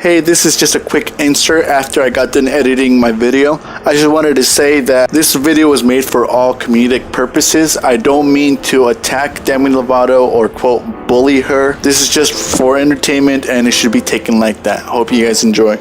Hey, this is just a quick insert after I got done editing my video. I just wanted to say that this video was made for all comedic purposes. I don't mean to attack Demi Lovato or quote bully her. This is just for entertainment and it should be taken like that. Hope you guys enjoy.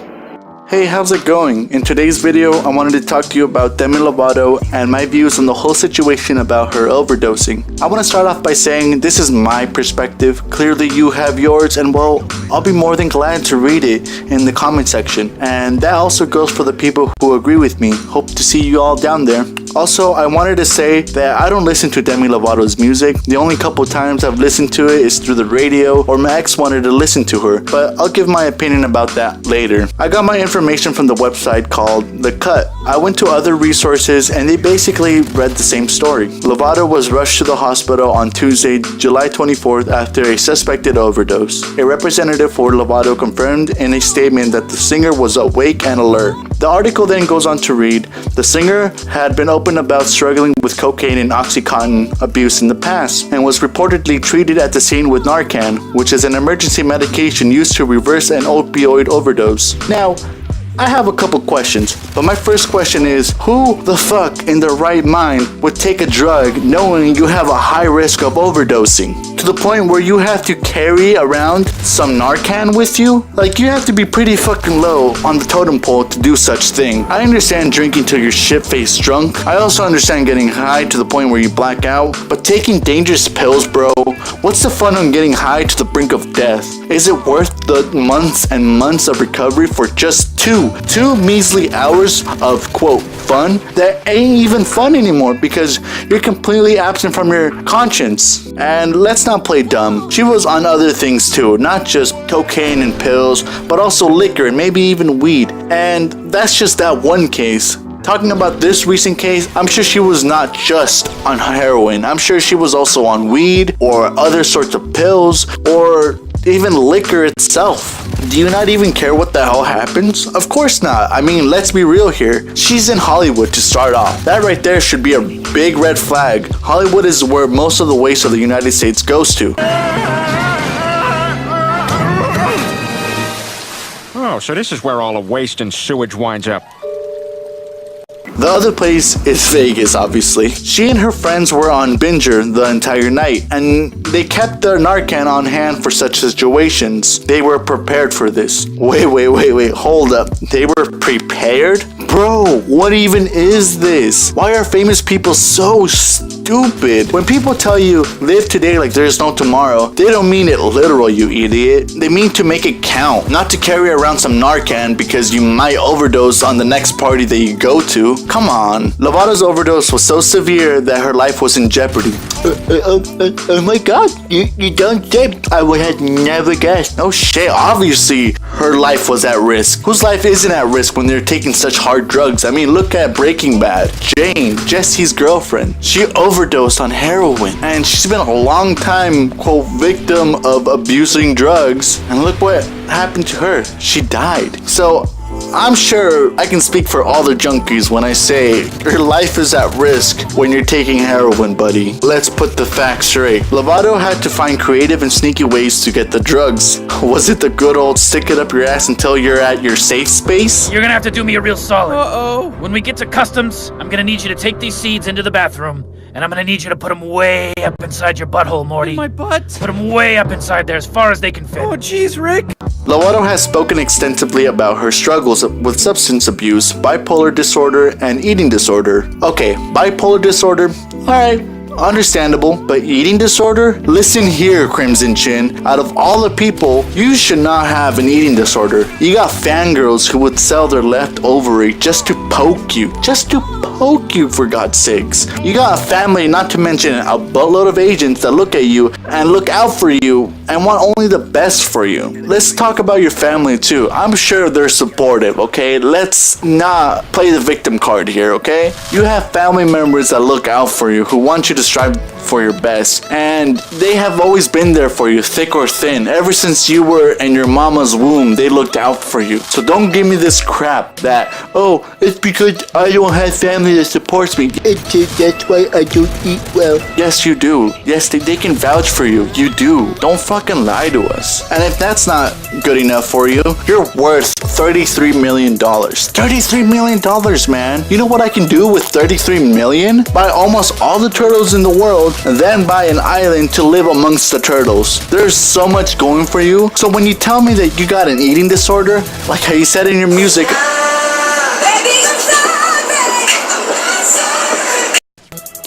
Hey, how's it going? In today's video, I wanted to talk to you about Demi Lovato and my views on the whole situation about her overdosing. I want to start off by saying this is my perspective. Clearly you have yours, and well, I'll be more than glad to read it in the comment section. And that also goes for the people who agree with me. Hope to see you all down there. Also, I wanted to say that I don't listen to Demi Lovato's music. The only couple times I've listened to it is through the radio or my ex wanted to listen to her, but I'll give my opinion about that later. I got my information from the website called The Cut. I went to other resources and they basically read the same story. Lovato was rushed to the hospital on Tuesday, July 24th after a suspected overdose. A representative for Lovato confirmed in a statement that the singer was awake and alert. The article then goes on to read, the singer had been open about struggling with cocaine and Oxycontin abuse in the past and was reportedly treated at the scene with Narcan, which is an emergency medication used to reverse an opioid overdose. Now, I have a couple questions, but my first question is, who the fuck in their right mind would take a drug knowing you have a high risk of overdosing? To the point where you have to carry around some Narcan with you? Like, you have to be pretty fucking low on the totem pole to do such thing. I understand drinking till you're shit-faced drunk. I also understand getting high to the point where you black out. But taking dangerous pills, bro, what's the fun on getting high to the brink of death? Is it worth the months and months of recovery for just two measly hours of quote fun that ain't even fun anymore because you're completely absent from your conscience? And let's not play dumb. She was on other things too, not just cocaine and pills, but also liquor and maybe even weed. And that's just that one case. Talking about this recent case, I'm sure she was not just on heroin. I'm sure she was also on weed or other sorts of pills or even liquor itself. Do you not even care what the hell happens? Of course not. I mean, let's be real here. She's in Hollywood to start off. That right there should be a big red flag. Hollywood is where most of the waste of the United States goes to. Oh, so this is where all the waste and sewage winds up. The other place is Vegas, obviously. She and her friends were on Binger the entire night, and they kept their Narcan on hand for such situations. They were prepared for this. Wait, hold up. They were prepared? Bro, what even is this? Why are famous people so stupid? When people tell you, live today like there's no tomorrow, they don't mean it literal, you idiot. They mean to make it count, not to carry around some Narcan because you might overdose on the next party that you go to. Come on. Lovato's overdose was so severe that her life was in jeopardy. Oh my god, you don't say. I would have never guessed. No shit, obviously her life was at risk. Whose life isn't at risk when they're taking such hard drugs? I mean, look at Breaking Bad. Jane, Jesse's girlfriend, she overdosed on heroin, and she's been a long time, quote, victim of abusing drugs, and look what happened to her. She died. So I'm sure I can speak for all the junkies when I say your life is at risk when you're taking heroin, buddy. Let's put the facts straight. Lovato had to find creative and sneaky ways to get the drugs. Was it the good old stick it up your ass until you're at your safe space? You're gonna have to do me a real solid. Uh-oh. When we get to customs, I'm gonna need you to take these seeds into the bathroom, and I'm gonna need you to put them way up inside your butthole, Morty. In my butt? Put them way up inside there as far as they can fit. Oh, jeez, Rick. Lovato has spoken extensively about her struggles with substance abuse, bipolar disorder, and eating disorder. Okay, bipolar disorder, alright, understandable, but eating disorder? Listen here, Crimson Chin. Out of all the people, you should not have an eating disorder. You got fangirls who would sell their left ovary just to poke you. Just to poke you, for God's sakes. You got a family, not to mention a boatload of agents that look at you and look out for you and want only the best for you. Let's talk about your family too. I'm sure they're supportive, okay? Let's not play the victim card here, okay? You have family members that look out for you, who want you to strive for your best. And they have always been there for you, thick or thin. Ever since you were in your mama's womb, they looked out for you. So don't give me this crap that, oh, it's because I don't have family that supports me. That's why I don't eat well. Yes, you do. Yes, they can vouch for you. You do. Don't fucking lie to us. And if that's not good enough for you, you're worth $33 million. $33 million, man. You know what I can do with $33 million? Buy almost all the turtles in the world and then buy an island to live amongst the turtles. There's so much going for you. So when you tell me that you got an eating disorder, like how you said in your music,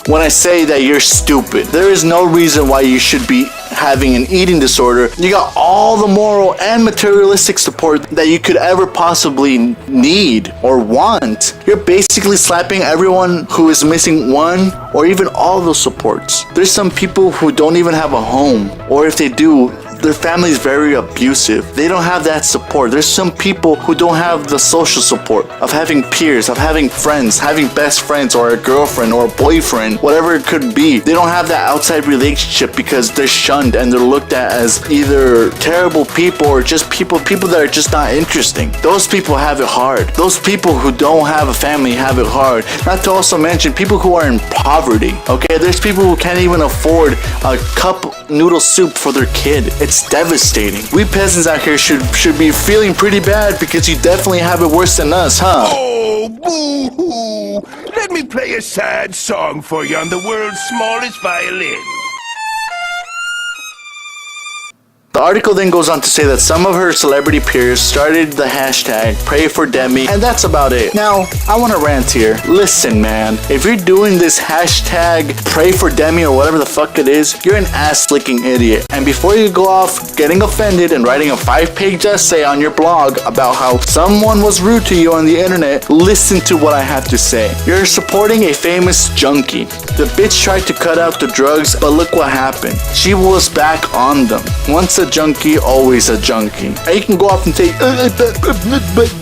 when I say that you're stupid, there is no reason why you should be having an eating disorder. You got all the moral and materialistic support that you could ever possibly need or want. You're basically slapping everyone who is missing one or even all those supports. There's some people who don't even have a home, or if they do, their family is very abusive. They don't have that support. There's some people who don't have the social support of having peers, of having friends, having best friends or a girlfriend or a boyfriend, whatever it could be. They don't have that outside relationship because they're shunned and they're looked at as either terrible people or just people that are just not interesting. Those people have it hard. Those people who don't have a family have it hard. Not to also mention people who are in poverty. Okay, there's people who can't even afford a cup noodle soup for their kid. It's devastating. We peasants out here should be feeling pretty bad because you definitely have it worse than us, huh? Oh, boo-hoo! Let me play a sad song for you on the world's smallest violin. The article then goes on to say that some of her celebrity peers started the hashtag Pray for Demi, and that's about it. Now, I want to rant here. Listen, man, if you're doing this hashtag Pray for Demi or whatever the fuck it is, you're an ass-licking idiot. And before you go off getting offended and writing a 5-page essay on your blog about how someone was rude to you on the internet, listen to what I have to say. You're supporting a famous junkie. The bitch tried to cut out the drugs, but look what happened. She was back on them. Once a junkie, always a junkie. And you can go off and say,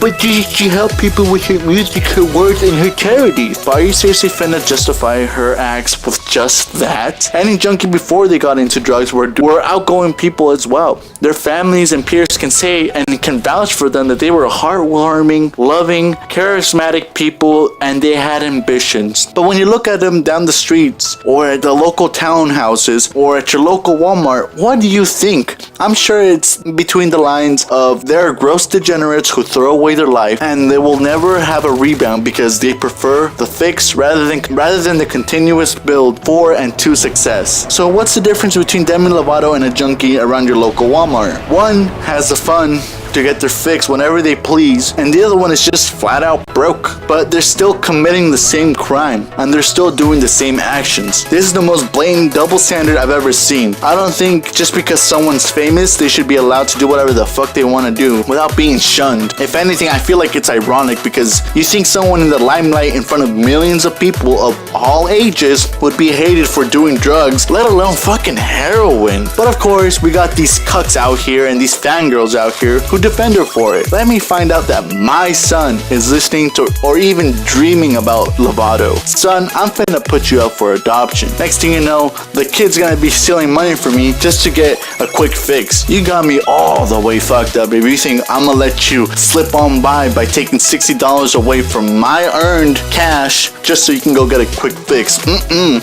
but she helped people with her music, her words, and her charities. But are you seriously finna justify her acts with just that? Any junkie before they got into drugs were outgoing people as well. Their families and peers can say and can vouch for them that they were heartwarming, loving, charismatic people, and they had ambitions. But when you look at them down the streets, or at the local townhouses, or at your local Walmart, what do you think? I'm sure it's between the lines of they're gross degenerates who throw away their life and they will never have a rebound because they prefer the fix rather than the continuous build for and to success. So what's the difference between Demi Lovato and a junkie around your local Walmart? One has the fun to get their fix whenever they please, and the other one is just flat out broke. But they're still committing the same crime, and they're still doing the same actions. This is the most blatant double standard I've ever seen. I don't think just because someone's famous, they should be allowed to do whatever the fuck they want to do without being shunned. If anything, I feel like it's ironic because you think someone in the limelight in front of millions of people of all ages would be hated for doing drugs, let alone fucking heroin. But of course, we got these cucks out here and these fangirls out here who defend her for it. Let me find out that my son is listening to or even dreaming about Lovato. Son, I'm finna put you up for adoption. Next thing you know, the kid's gonna be stealing money from me just to get a quick fix. You got me all the way fucked up if you think I'm gonna let you slip on by taking $60 away from my earned cash just so you can go get a quick fix.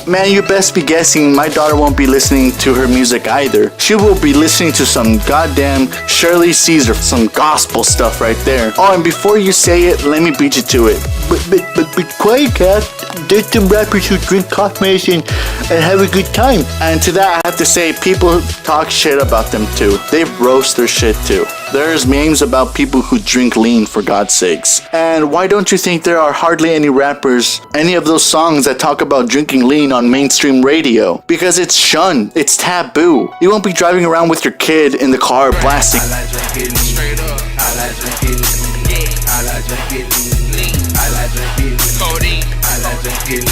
Man, you best be guessing my daughter won't be listening to her music either. She will be listening to some goddamn Shirley Caesar, some gospel stuff right there. Oh, and before you say it, let me beat you to it. But quiet, Cat. There's some rappers who drink cough medicine and have a good time. And to that, I have to say, people talk shit about them too. They roast their shit too. There's memes about people who drink lean, for God's sakes. And why don't you think there are hardly any rappers, any of those songs that talk about drinking lean on mainstream radio? Because it's shunned. It's taboo. You won't be driving around with your kid in the car blasting. I like drinking straight up. I like drinking, yeah. I like drinking lean. I like drinking codeine. I like drinking.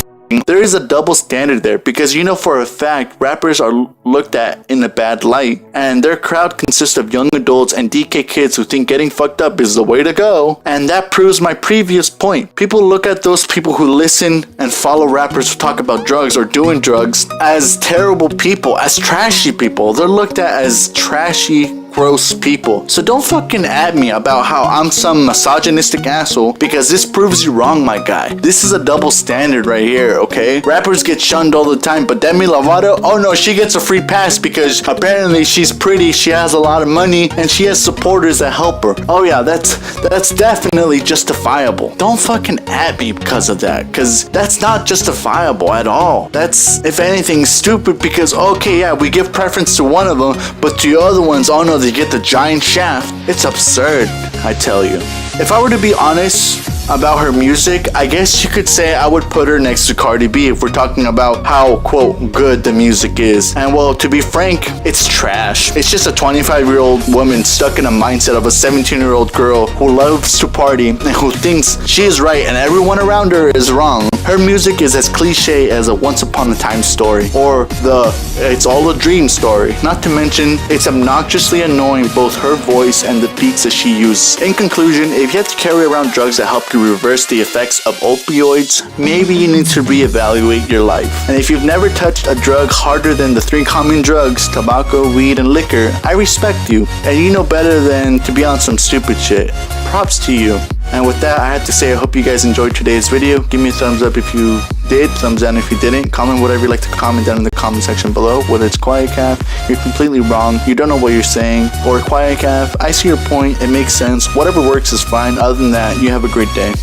there is a double standard there, because you know for a fact rappers are looked at in a bad light, and their crowd consists of young adults and DK kids who think getting fucked up is the way to go. And that proves my previous point. People look at those people who listen and follow rappers who talk about drugs or doing drugs as terrible people, as trashy people. They're looked at as trashy, gross people. So don't fucking at me about how I'm some misogynistic asshole, because this proves you wrong, my guy. This is a double standard right here, okay? Rappers get shunned all the time, but Demi Lovato, oh no, she gets a free pass because apparently she's pretty, she has a lot of money, and she has supporters that help her. Oh yeah, that's definitely justifiable. Don't fucking at me because of that, because that's not justifiable at all. That's, if anything, stupid, because okay, yeah, we give preference to one of them, but to the other ones, oh no, they get the giant shaft. It's absurd, I tell you. If I were to be honest about her music, I guess you could say I would put her next to Cardi B if we're talking about how, quote, good the music is. And well, to be frank, it's trash. It's just a 25-year-old woman stuck in a mindset of a 17-year-old girl who loves to party and who thinks she is right and everyone around her is wrong. Her music is as cliche as a Once Upon a Time story or the It's All a Dream story. Not to mention, it's obnoxiously annoying, both her voice and the beats that she uses. In conclusion, if you have to carry around drugs that help you reverse the effects of opioids, maybe you need to reevaluate your life. And if you've never touched a drug harder than the 3 common drugs, tobacco, weed, and liquor, I respect you, and you know better than to be on some stupid shit. Props to you. And with that, I have to say I hope you guys enjoyed today's video. Give me a thumbs up if you did, thumbs down if you didn't. Comment whatever you'd like to comment down in the comment section below. Whether it's Quiet Calf, you're completely wrong, you don't know what you're saying, or Quiet Calf, I see your point, it makes sense, whatever works is fine. Other than that, you have a great day.